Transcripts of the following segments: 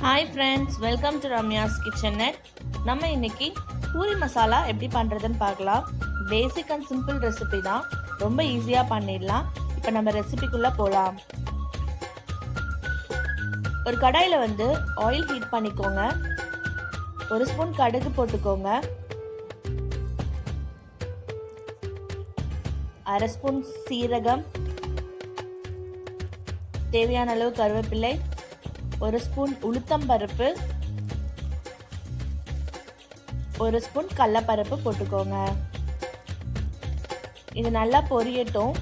Hi friends, welcome to Ramya's kitchen net. நம்ம இன்னைக்கு பூரி மசாலா எப்படி பண்ணுறதுன்னு பார்க்கலாம். பேசிக் அண்ட் சிம்பிள் ரெசிபி தான், ரொம்ப ஈஸியாக பண்ணிடலாம். இப்போ நம்ம ரெசிபிக்குள்ளே போகலாம். ஒரு கடாயில் ஆயில் ஹீட் பண்ணிக்கோங்க. ஒரு ஸ்பூன் கடுகு போட்டுக்கோங்க. அரை ஸ்பூன் சீரகம், தேவையான அளவு கருவேப்பிலை, ஒரு ஸ்பூன் உளுத்தம்பருப்பு, ஒரு ஸ்பூன் கடலைப்பருப்பு போட்டுக்கோங்க. இது நல்லா பொரியட்டும்.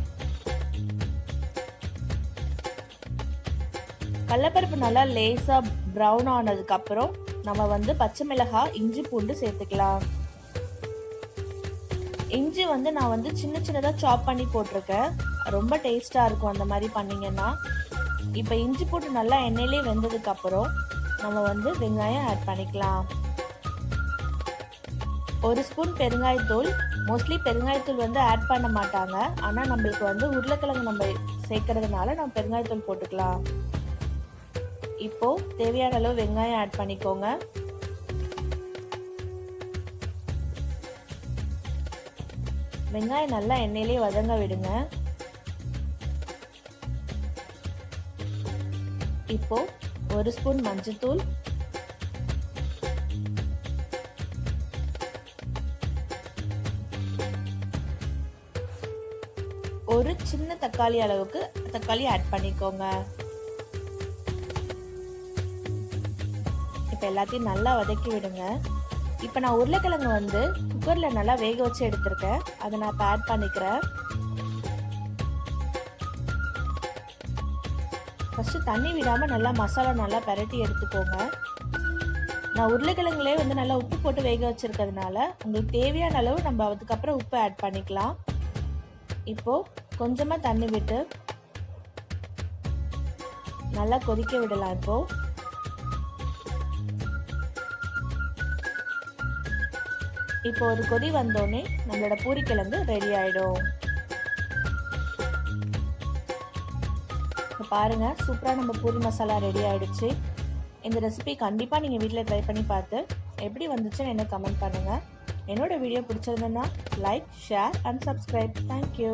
கடலைப்பருப்பு நல்லா லேசா ப்ரௌன் ஆனதுக்கு அப்புறம் நம்ம பச்சை மிளகாய், இஞ்சி பூண்டு சேர்த்துக்கலாம். இஞ்சி நான் சின்ன சின்னதாக சாப் பண்ணி போட்டிருக்கேன். ரொம்ப டேஸ்டாக இருக்கும் அந்த மாதிரி பண்ணிங்கன்னா. இப்போ இஞ்சி போட்டு நல்லா எண்ணெயிலே வெந்ததுக்கு அப்புறம் நம்ம வெங்காயம் ஆட் பண்ணிக்கலாம். ஒரு ஸ்பூன் பெருங்காயத்தூள். மோஸ்ட்லி பெருங்காயத்தூள் ஆட் பண்ண மாட்டாங்க, ஆனால் நம்மளுக்கு உருளைக்கிழங்கு நம்ம சேர்க்கறதுனால நம்ம பெருங்காயத்தூள் போட்டுக்கலாம். இப்போ தேவையான அளவு வெங்காயம் ஆட் பண்ணிக்கோங்க. வெங்காயம் நல்லா எண்ணெயிலே வதங்க விடுங்க. இப்போ ஒரு ஸ்பூன் மஞ்சள்தூள், ஒரு சின்ன தக்காளி அளவுக்கு தக்காளி ஆட் பண்ணிக்கோங்க. இப்போ எல்லாத்தையும் நல்லா வதக்கி விடுங்க. இப்போ நான் உருளைக்கிழங்கு குக்கரில் நல்லா வேக வச்சு எடுத்திருக்கேன். அதை நான் இப்போ ஆட் பண்ணிக்கிறேன். ஃபஸ்ட்டு தண்ணி விடாமல் நல்லா மசாலா நல்லா பரட்டி எடுத்துக்கோங்க. நான் உருளைக்கிழங்குலேயே நல்லா உப்பு போட்டு வேக வச்சுருக்கிறதுனால உங்களுக்கு தேவையான அளவு நம்ம அதுக்கப்புறம் உப்பு ஆட் பண்ணிக்கலாம். இப்போது கொஞ்சமாக தண்ணி விட்டு நல்லா கொதிக்க விடலாம். இப்போ ஒரு கொதி வந்தோடனே நம்மளோட பூரிக்கிழங்கு ரெடி ஆகிடும். பாருங்க, சூப்பராக நம்ம பூரி மசாலா ரெடி ஆயிடுச்சு. இந்த ரெசிபி கண்டிப்பாக நீங்கள் வீட்டில் ட்ரை பண்ணி பார்த்து எப்படி வந்துச்சுன்னு எனக்கு கமெண்ட் பண்ணுங்கள். என்னோட வீடியோ பிடிச்சிருந்ததுன்னா like, share and subscribe. Thank you.